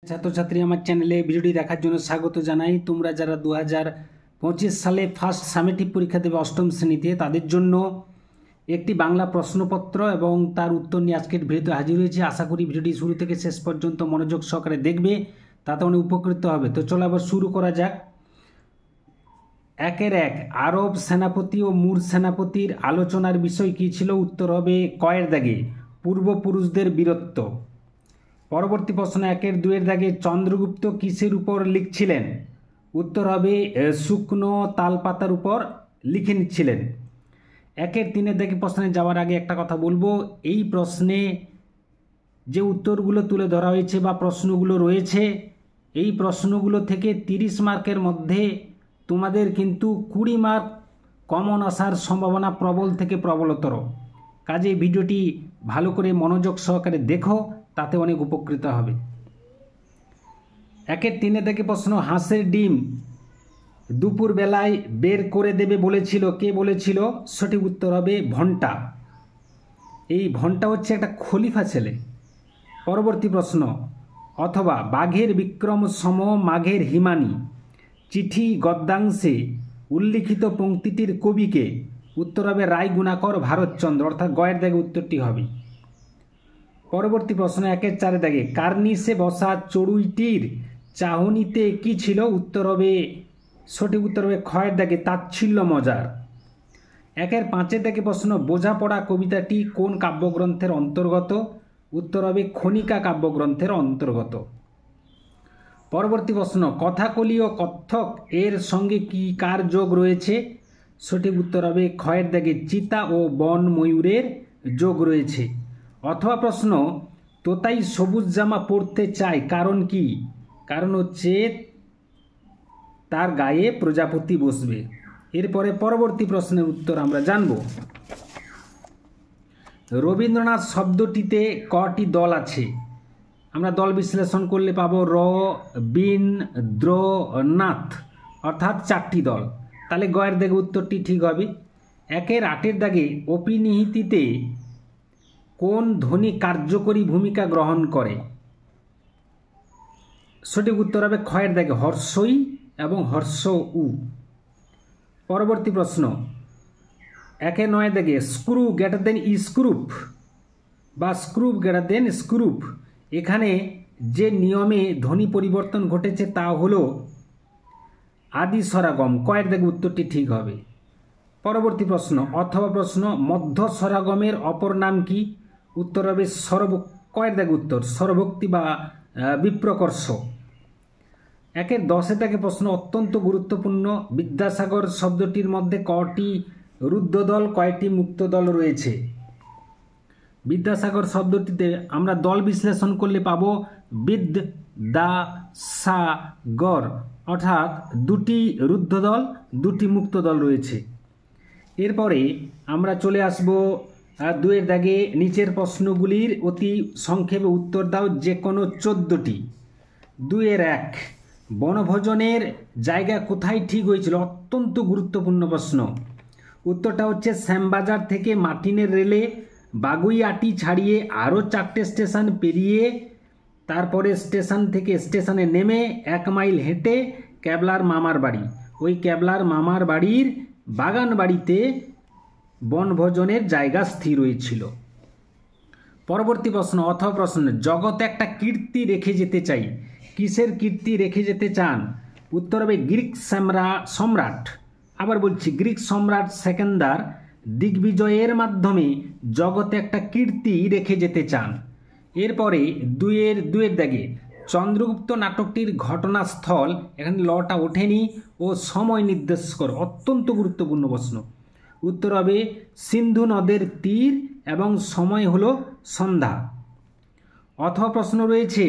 ছাত্রছাত্রী আমার চ্যানেলে ভিডিওটি দেখার জন্য স্বাগত জানাই। তোমরা যারা 2025 সালে ফার্স্ট সামেটিভ পরীক্ষা দেবে অষ্টম শ্রেণীতে, তাদের জন্য একটি বাংলা প্রশ্নপত্র এবং তার উত্তর নিয়ে আজকের ভিডিওতে হাজির হয়েছে। আশা করি ভিডিওটি শুরু থেকে শেষ পর্যন্ত মনোযোগ সহকারে দেখবে, তাতে অনেক উপকৃত হবে। তো চলো আবার শুরু করা যাক। একের এক, আরব সেনাপতি ও মুর সেনাপতির আলোচনার বিষয় কী ছিল? উত্তর হবে কয়ের দাগে পূর্বপুরুষদের বীরত্ব। পরবর্তী প্রশ্ন একের দুয়ের দাগে চন্দ্রগুপ্ত কিসের উপর লিখছিলেন? উত্তর হবে শুকনো তালপাতার উপর লিখে নিচ্ছিলেন। একের তিনের দাগে প্রশ্নে যাওয়ার আগে একটা কথা বলবো, এই প্রশ্নে যে উত্তরগুলো তুলে ধরা হয়েছে বা প্রশ্নগুলো রয়েছে, এই প্রশ্নগুলো থেকে 30 মার্কের মধ্যে তোমাদের কিন্তু 20 মার্ক কমন আসার সম্ভাবনা প্রবল থেকে প্রবলতর। কাজে ভিডিওটি ভালো করে মনোযোগ সহকারে দেখো, তাতে অনেক উপকৃত হবে। একের তিনে থেকে প্রশ্ন, হাঁসের ডিম দুপুর বেলায় বের করে দেবে বলেছিল, কে বলেছিল? সঠিক উত্তর হবে ভন্টা। এই ভন্টা হচ্ছে একটা খলিফা ছেলে। পরবর্তী প্রশ্ন, অথবা বাঘের বিক্রম সম মাঘের হিমানী চিঠি গদ্যাংশে উল্লিখিত পংক্তিটির কবিকে? উত্তর হবে রায় গুণাকর ভারতচন্দ্র, অর্থাৎ গয়ের দাগে উত্তরটি হবে। পরবর্তী প্রশ্ন একের চারে দাগে কার্নিসে বসা চড়ুইটির চাহনিতে কি ছিল? উত্তর হবে, সঠিক উত্তর হবে ক্ষয়ের দাগে তাচ্ছিল্য মজার। একের পাঁচের দাগে প্রশ্ন, বোঝাপড়া কবিতাটি কোন কাব্যগ্রন্থের অন্তর্গত? উত্তর হবে খনিকা কাব্যগ্রন্থের অন্তর্গত। পরবর্তী প্রশ্ন, কথাকলি ও কত্থক এর সঙ্গে কি কার যোগ রয়েছে? সঠিক উত্তর হবে ক্ষয়ের দাগে চিতা ও বন ময়ূরের যোগ রয়েছে। অথবা প্রশ্ন, তোতাই সবুজ জামা পরতে চায় কারণ কি? কারণ হচ্ছে তার গায়ে প্রজাপতি বসবে। এরপরে পরবর্তী প্রশ্নের উত্তর আমরা জানব। রবীন্দ্রনাথ শব্দটিতে কটি দল আছে? আমরা দল বিশ্লেষণ করলে পাবো র বিন দ্র নাথ, অর্থাৎ 4টি দল। তাহলে গয়ের দাগে উত্তরটি ঠিক হবে। একের আটের দাগে অপিনিহিতিতে কোন ধ্বনি কার্যকরী ভূমিকা গ্রহণ করে? সঠিক উত্তর হবে ক্ষয়ের দাগে হর্ষই এবং হর্ষ উ। পরবর্তী প্রশ্ন একে নয় দাগে স্ক্রু গ্রেটার দেন স্ক্রুপ বা স্ক্রুপ গ্রেটার দেন স্ক্রুপ, এখানে যে নিয়মে ধ্বনি পরিবর্তন ঘটেছে তা হলো আদি স্বরাগম, কয়ের দাগে উত্তরটি ঠিক হবে। পরবর্তী প্রশ্ন অথবা প্রশ্ন, মধ্য স্বরাগমের অপর নাম কি? উত্তর হবে কয়ের দাগে উত্তর স্বরভক্তি বা বিপ্রকর্ষ। একের 10 থেকে প্রশ্ন অত্যন্ত গুরুত্বপূর্ণ, বিদ্যাসাগর শব্দটির মধ্যে কটি রুদ্ধদল কয়টি মুক্ত দল রয়েছে? বিদ্যাসাগর শব্দটিতে আমরা দল বিশ্লেষণ করলে পাবো বিদ্যাসাগর, অর্থাৎ 2টি রুদ্ধদল 2টি মুক্ত দল রয়েছে। এরপরে আমরা চলে আসব দুয়ের দাগে নিচের প্রশ্নগুলির অতি সংক্ষেপে উত্তর দাও যে কোনো 14টি। 2-1, বনভোজনের জায়গা কোথায় ঠিক হয়েছিল? অত্যন্ত গুরুত্বপূর্ণ প্রশ্ন। উত্তরটা হচ্ছে শ্যামবাজার থেকে মাটিনের রেলে বাগুইআটি ছাড়িয়ে আরও 4টে স্টেশন পেরিয়ে তারপরে স্টেশন থেকে স্টেশনে নেমে 1 মাইল হেঁটে ক্যাবলার মামার বাড়ি, ওই ক্যাবলার মামার বাড়ির বাগান বাড়িতে বনভোজনের জায়গা স্থির হয়েছিল। পরবর্তী প্রশ্ন অথবা প্রশ্ন, জগতে একটা কীর্তি রেখে যেতে চাই, কিসের কীর্তি রেখে যেতে চান? উত্তর হবে গ্রিক সম্রাট, আবার বলছি গ্রিক সম্রাট সেকেন্দার দিগ্বিজয়ের মাধ্যমে জগতে একটা কীর্তি রেখে যেতে চান। এরপরে দুয়ের দাগে চন্দ্রগুপ্ত নাটকটির ঘটনাস্থল, এখানে লটা ওঠেনি, ও সময় নির্দেশ কর, অত্যন্ত গুরুত্বপূর্ণ প্রশ্ন। উত্তর হবে সিন্ধু নদের তীর এবং সময় হলো সন্ধ্যা। অথবা প্রশ্ন রয়েছে,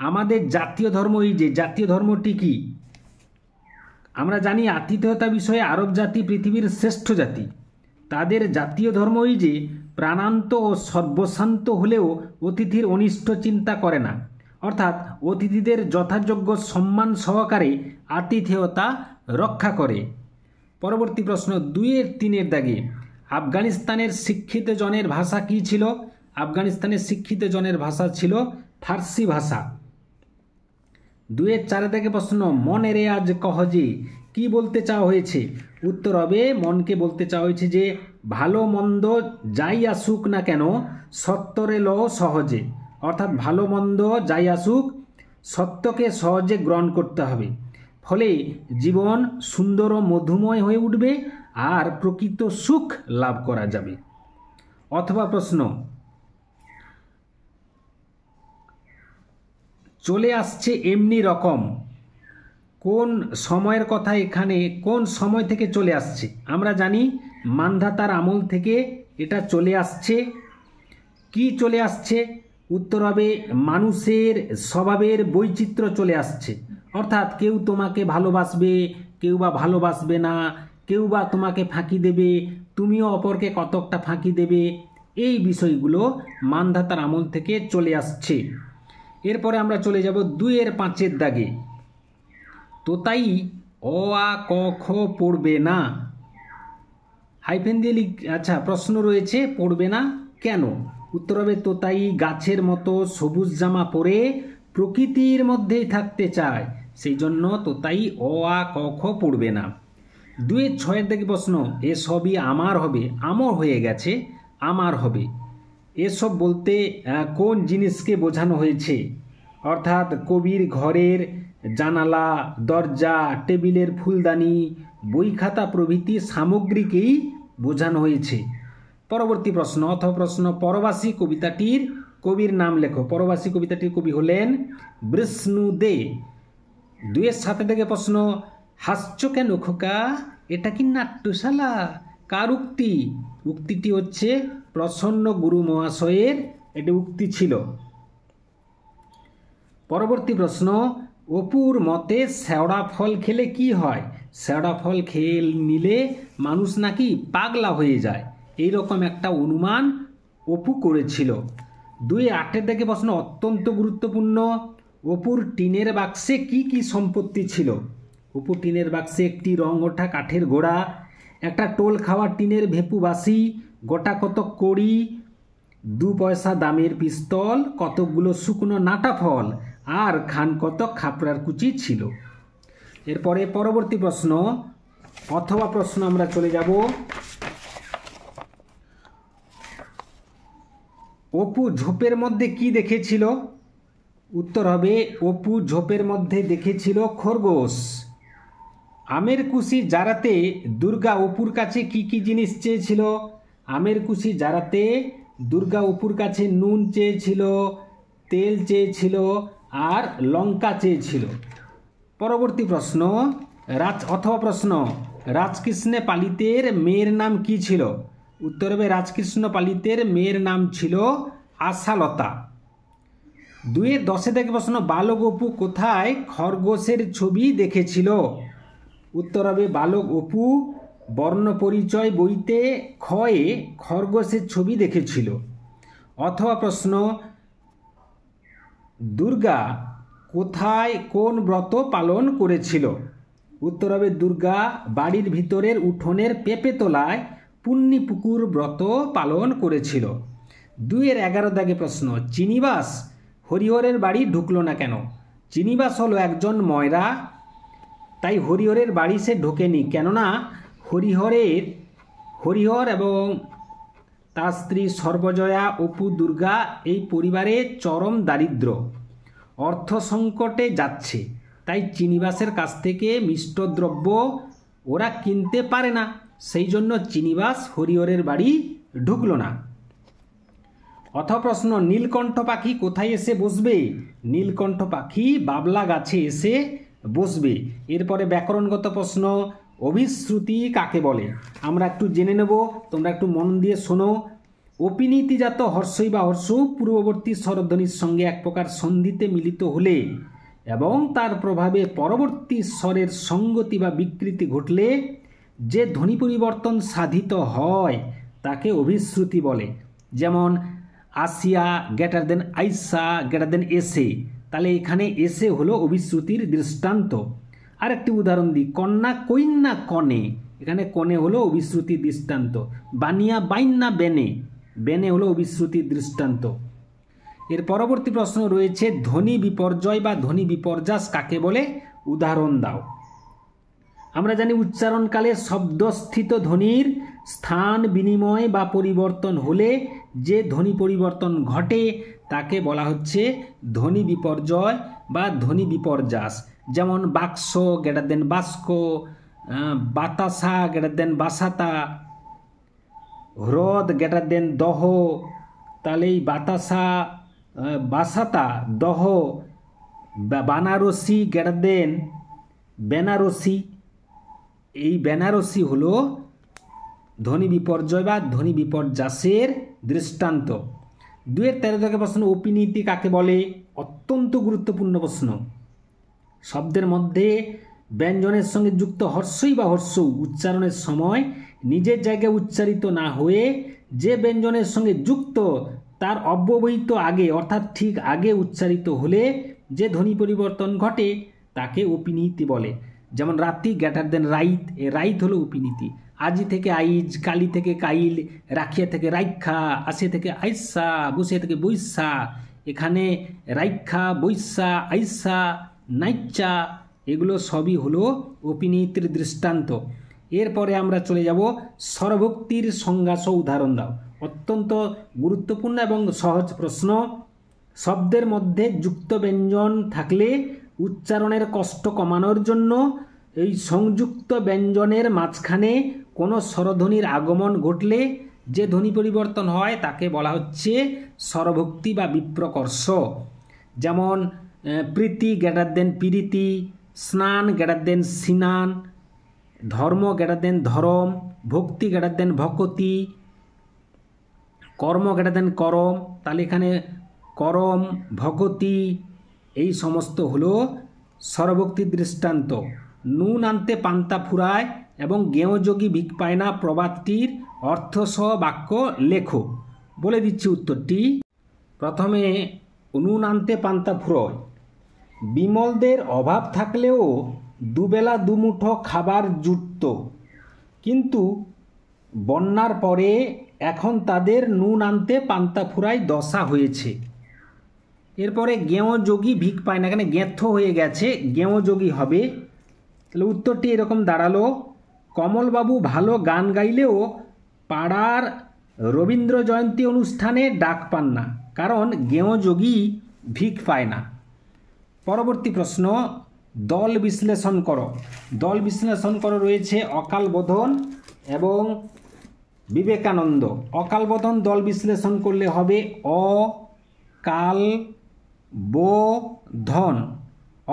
আমাদের জাতীয় ধর্ম, এই যে জাতীয় ধর্মটি কি? আমরা জানি আতিথেয়তা বিষয়ে আরব জাতি পৃথিবীর শ্রেষ্ঠ জাতি, তাদের জাতীয় ধর্ম এই যে প্রাণান্ত ও সর্বশান্ত হলেও অতিথির অনিষ্ট চিন্তা করে না, অর্থাৎ অতিথিদের যথাযোগ্য সম্মান সহকারে আতিথেয়তা রক্ষা করে। পরবর্তী প্রশ্ন 2-3 দাগে আফগানিস্তানের শিক্ষিত জনের ভাষা কি ছিল? আফগানিস্তানের শিক্ষিত জনের ভাষা ছিল ফার্সি ভাষা। 2-এর 4 থেকে প্রশ্ন, মনে রে আজ কহজে, কি বলতে চাওয়া হয়েছে? উত্তর হবে মনকে বলতে চাওয়া হয়েছে যে ভালো মন্দ যাই আসুক না কেন সত্যরে ল সহজে, অর্থাৎ ভালো মন্দ যাই আসুক সত্যকে সহজে গ্রহণ করতে হবে, ফলে জীবন সুন্দর ও মধুময় হয়ে উঠবে আর প্রকৃত সুখ লাভ করা যাবে। অথবা প্রশ্ন, চলে আসছে এমনি রকম, কোন সময়ের কথা এখানে, কোন সময় থেকে চলে আসছে? আমরা জানি মান্ধাতার আমল থেকে এটা চলে আসছে। কি চলে আসছে? উত্তর হবে মানুষের স্বভাবের বৈচিত্র্য চলে আসছে, অর্থাৎ কেউ তোমাকে ভালোবাসবে, কেউ বা ভালোবাসবে না, কেউ বা তোমাকে ফাঁকি দেবে, তুমিও অপরকে কতকটা ফাঁকি দেবে, এই বিষয়গুলো মান্ধাতার আমল থেকে চলে আসছে। এরপরে আমরা চলে যাব 2-এর 5-এর দাগে, তোতাই অ আ ক খ পড়বে না, হাইফেন দিয়ে আচ্ছা প্রশ্ন রয়েছে পড়বে না কেন? উত্তর হবে তোতাই গাছের মতো সবুজ জামা পরে প্রকৃতির মধ্যেই থাকতে চায়, সেই জন্য তোতাই অ আ ক খ পড়বে না। 2-এর 6-এর দিকে প্রশ্ন, এসবই আমার হবে, আমর হয়ে গেছে আমার হবে, এসব বলতে কোন জিনিসকে বোঝানো হয়েছে? অর্থাৎ কবির ঘরের জানালা, দরজা, টেবিলের ফুলদানি, বই খাতা প্রভৃতি সামগ্রীকেই বোঝানো হয়েছে। পরবর্তী প্রশ্ন অথবা প্রশ্ন, পরবাসী কবিতাটির কবির নাম লেখো। পরবাসী কবিতাটির কবি হলেন বিষ্ণু দে। 2-এর 7 থেকে প্রশ্ন, হাসছো কেন খোকা, এটা কি নাট্যশালা, কার উক্তি? উক্তিটি হচ্ছে প্রসন্ন গুরু মহাশয়ের এটি উক্তি ছিল। পরবর্তী প্রশ্ন, অপুর মতে শেওড়া ফল খেলে কি হয়? শেওড়া ফল খেয়ে নিলে মানুষ নাকি পাগলা হয়ে যায়, এইরকম একটা অনুমান অপু করেছিল। 2-এর 8-এর থেকে প্রশ্ন অত্যন্ত গুরুত্বপূর্ণ, অপুর টিনের বাক্সে কি কি সম্পত্তি ছিল? অপুর টিনের বাক্সে একটি রং ওঠা কাঠের ঘোড়া, একটা টোল খাওয়া টিনের ভেপু বাসি, গোটা কত কড়ি, 2 পয়সা দামের পিস্তল, কতকগুলো শুকনো নাটা ফল আর খান কত খাপড়ার কুচি ছিল। এরপরে পরবর্তী প্রশ্ন অথবা প্রশ্ন আমরা চলে যাব, অপু ঝোপের মধ্যে কি দেখেছিল? উত্তর হবে অপু ঝোপের মধ্যে দেখেছিল খরগোশ। আমের কুশি জারাতে দুর্গা অপুর কাছে কি কি জিনিস চেয়েছিল? আমের কুশি জারাতে দুর্গা অপুর কাছে নুন চেয়েছিল, তেল চেয়েছিল আর লঙ্কা চেয়েছিল। পরবর্তী প্রশ্ন অথবা প্রশ্ন, রাজকৃষ্ণ পালিতের মেয়ের নাম কি ছিল? উত্তর হবে রাজকৃষ্ণ পালিতের মেয়ের নাম ছিল আশালতা। 2-এর 10 থেকে প্রশ্ন, বালক অপু কোথায় খরগোশের ছবি দেখেছিল? উত্তর হবে বালক অপু বর্ণ পরিচয় বইতে ক্ষয়ে খরগোশের ছবি দেখেছিল। অথবা প্রশ্ন, দুর্গা কোথায় কোন ব্রত পালন করেছিল? উত্তর হবে দুর্গা বাড়ির ভিতরের উঠোনের পেঁপে তোলায় পুণ্যিপুকুর ব্রত পালন করেছিল। 2-এর 11 দাগে প্রশ্ন, চিনিবাস হরিহরের বাড়ি ঢুকলো না কেন? চিনিবাস হলো একজন ময়রা, তাই হরিহরের বাড়ি সে ঢোকেনি, কেননা হরিহর এবং তার স্ত্রী সর্বজয়া, অপু, দুর্গা এই পরিবারে চরম দারিদ্র, অর্থ সংকটে যাচ্ছে, তাই চিনিবাসের কাছ থেকে মিষ্টদ্রব্য ওরা কিনতে পারে না, সেই জন্য চিনিবাস হরিহরের বাড়ি ঢুকলো না। অথবা প্রশ্ন, নীলকণ্ঠ পাখি কোথায় এসে বসবে? নীলকণ্ঠ পাখি বাবলা গাছে এসে বসবে। এরপরে ব্যাকরণগত প্রশ্ন, অভিশ্রুতি কাকে বলে? আমরা একটু জেনে নেব, তোমরা একটু মন দিয়ে শোনো। অপিনীতিজাত হর্ষই বা হর্ষ পূর্ববর্তী স্বরধ্বনির সঙ্গে এক প্রকার সন্ধিতে মিলিত হলে এবং তার প্রভাবে পরবর্তী স্বরের সঙ্গতি বা বিকৃতি ঘটলে যে ধ্বনি পরিবর্তন সাধিত হয় তাকে অভিশ্রুতি বলে। যেমন আসিয়া গ্রেটার দেন আইসা গ্রেটার দেন এসে, তাহলে এখানে এসে হলো অভিশ্রুতির দৃষ্টান্ত। আর একটি উদাহরণ দিই, কন্যা কইন্না কনে, এখানে কনে হলো অভিশ্রুতির দৃষ্টান্ত। বানিয়া বাইন্না বেনে, বেনে হলো অভিশ্রুতির দৃষ্টান্ত। এর পরবর্তী প্রশ্ন রয়েছে ধ্বনি বিপর্যয় বা ধ্বনি বিপর্যাস কাকে বলে, উদাহরণ দাও। আমরা জানি উচ্চারণকালে শব্দস্থিত ধ্বনির স্থান বিনিময় বা পরিবর্তন হলে যে ধ্বনি পরিবর্তন ঘটে তাকে বলা হচ্ছে ধ্বনি বিপর্যয় বা ধ্বনি বিপর্যাস। যেমন বাক্স গ্রেটার দেন বাস্ক, বাতাসা গ্রেটার দেন বাসাতা, হ্রদ গ্রেটার দেন দহ। তাহলে এই বাতাসা, বাসাতা, দহ, বানারসি গ্রেটার দেন বেনারসি, এই বেনারসি হলো ধ্বনি বিপর্যয় বা ধ্বনি বিপর্যাসের দৃষ্টান্ত। 2-13 প্রশ্ন অপিনীতি কাকে বলে, অত্যন্ত গুরুত্বপূর্ণ প্রশ্ন। শব্দের মধ্যে ব্যঞ্জনের সঙ্গে যুক্ত হর্ষই বা হর্ষ উচ্চারণের সময় নিজের জায়গায় উচ্চারিত না হয়ে যে ব্যঞ্জনের সঙ্গে যুক্ত তার অব্যবহিত আগে অর্থাৎ ঠিক আগে উচ্চারিত হলে যে ধ্বনি পরিবর্তন ঘটে তাকে অপিনীতি বলে। যেমন রাতি গ্রেটার দেন রাইত, এ রাইত হলো অপিনীতি। আজি থেকে আইজ, কালি থেকে কাইল, রাখিয়া থেকে রাইখা, আসে থেকে আইসা, বসে থেকে বৈশা। এখানে রাইখা, বৈশা, আইসা, নাইচা এগুলো সবই হলো অপিনীতির দৃষ্টান্ত। এরপরে আমরা চলে যাব স্বরভক্তির সংজ্ঞাসহ উদাহরণ দাও। অত্যন্ত গুরুত্বপূর্ণ এবং সহজ প্রশ্ন। শব্দের মধ্যে যুক্ত ব্যঞ্জন থাকলে উচ্চারণের কষ্ট কমানোর জন্য এই সংযুক্ত ব্যঞ্জনের মাঝখানে কোনো স্বরধ্বনির আগমন ঘটলে যে ধ্বনি পরিবর্তন হয় তাকে বলা হচ্ছে স্বরভক্তি বা বিপ্রকর্ষ। যেমন প্রীতি গ্রেটার দেন পিরিতি, স্নান গ্রেটার দেন স্নান, ধর্ম গ্রেটার দেন ধরম, ভক্তি গ্রেটার দেন ভকতি, কর্ম গ্রেটার দেন করম। তাহলে এখানে করম, ভকতি এই সমস্ত হলো স্বরভক্তির দৃষ্টান্ত। নুন আনতে পান্তা ফুরায় এবং গেঁয়োযোগী ভিক পায় না প্রবাদটির অর্থসহ বাক্য লেখো। বলে দিচ্ছি উত্তরটি। প্রথমে নুন আনতে পান্তা ফুরোয়। বিমলদের অভাব থাকলেও দুবেলা দুমুঠো খাবার জুটত, কিন্তু বন্যার পরে এখন তাদের নুন আনতে পান্তা ফুরায় দশা হয়েছে। এরপরে গেঁয়োযোগী ভিক পায় না, এখানে গেঁথ হয়ে গেছে, গেঁয়োযোগী হবে। তাহলে উত্তরটি এরকম দাঁড়ালো, কমলবাবু ভালো গান গাইলেও পাড়ার রবীন্দ্র জয়ন্তী অনুষ্ঠানে ডাক পান না, কারণ গেঁয়োযোগী ভিক পায় না। পরবর্তী প্রশ্ন, দল বিশ্লেষণ করো। দল বিশ্লেষণ করো রয়েছে অকালবোধন এবং বিবেকানন্দ। অকালবোধন দল বিশ্লেষণ করলে হবে অ কাল বো ধন,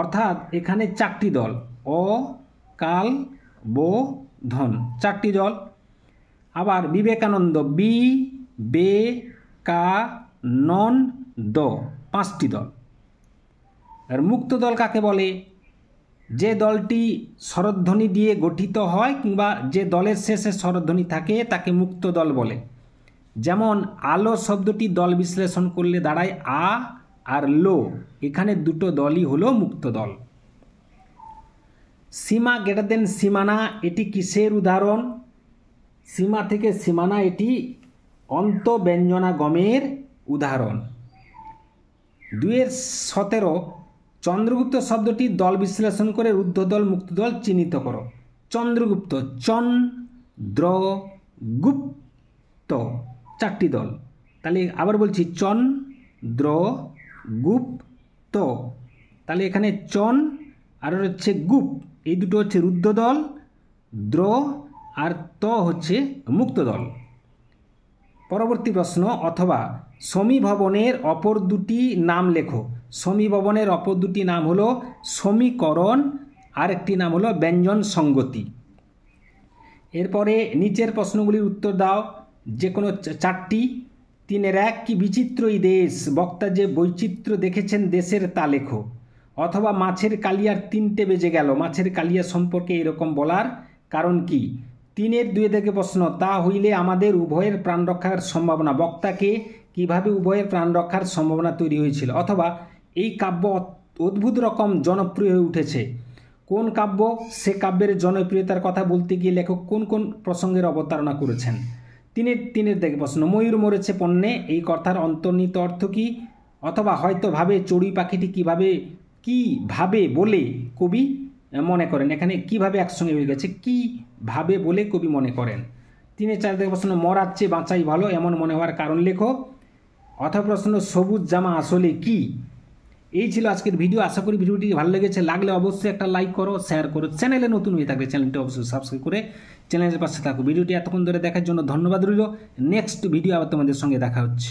অর্থাৎ এখানে 4টি দল, অ কাল বো ধন 4টি দল। আবার বিবেকানন্দ বি বে কা নন দ 5টি দল। আর মুক্ত দল কাকে বলে, যে দলটি স্বরধ্বনি দিয়ে গঠিত হয় কিংবা যে দলের শেষে স্বরধ্বনি থাকে তাকে মুক্ত দল বলে। যেমন আলো শব্দটি দল বিশ্লেষণ করলে দাঁড়ায় আ আর লো, এখানে দুটো দলই হলো মুক্ত দল। সীমা গ্রেটার দেন সীমানা, এটি কিসের উদাহরণ? সীমা থেকে সীমানা, এটি অন্তব্যঞ্জনাগমের উদাহরণ। 2-17 চন্দ্রগুপ্ত শব্দটি দল বিশ্লেষণ করে রুদ্ধদল মুক্তদল চিহ্নিত করো। চন্দ্রগুপ্ত চন্দ্র গুপ্ত 4টি দল। তাহলে আবার বলছি চন্দ্র গুপ্ত, তাহলে এখানে চন আর হচ্ছে গুপ, এই দুটো হচ্ছে রুদ্ধদল, দ্র আর ত হচ্ছে মুক্তদল। পরবর্তী প্রশ্ন, অথবা সমীভবনের অপর দুটি নাম লেখো। সমীভবনের অপর দুটি নাম হলো সমীকরণ আর একটি নাম হলো ব্যঞ্জন সঙ্গতি। এরপরে নিচের প্রশ্নগুলির উত্তর দাও, যে কোনো 4টি। 3-1 কি বিচিত্র এই দেশ, বক্তা যে বৈচিত্র্য দেখেছেন দেশের তা লেখো। অথবা মাছের কালিয়ার 3টে বেজে গেল, মাছের কালিয়া সম্পর্কে এরকম বলার কারণ কি? 3-2 প্রশ্ন, তা হইলে আমাদের উভয়ের প্রাণ রক্ষার সম্ভাবনা, বক্তাকে কিভাবে উভয়ের প্রাণ রক্ষার সম্ভাবনা তৈরি হয়েছিল। অথবা এই কাব্য অদ্ভুত রকম জনপ্রিয় হয়ে উঠেছে, কোন কাব্য? সে কাব্যের জনপ্রিয়তার কথা বলতে গিয়ে লেখক কোন কোন প্রসঙ্গের অবতারণা করেছেন। 3-3 প্রশ্ন, ময়ূর মরেছে পণ্যে, এই কথার অন্তর্নিহিত অর্থ কি? অথবা হয়তো ভাবে চড়ুই পাখিটি কিভাবে বলে কবি মনে করেন। এখানে কিভাবে একসঙ্গে হয়ে গেছে, কিভাবে বলে কবি মনে করেন। 3-4 দেখে প্রশ্ন মরার চেয়ে বাঁচাই ভালো এমন মনে হওয়ার কারণ লেখো। অথবা প্রশ্ন সবুজ জামা আসলে কি। এই ছিল আজকের ভিডিও। আশা করি ভিডিওটি ভালো লেগেছে, লাগলে অবশ্যই একটা লাইক করো, শেয়ার করো। চ্যানেলে নতুন হয়ে থাকলে চ্যানেলটি অবশ্যই সাবস্ক্রাইব করে চ্যানেলের পাশে থাকো। ভিডিওটি এতক্ষণ ধরে দেখার জন্য ধন্যবাদ রইল। নেক্সট ভিডিও আবার তোমাদের সঙ্গে দেখা হচ্ছে।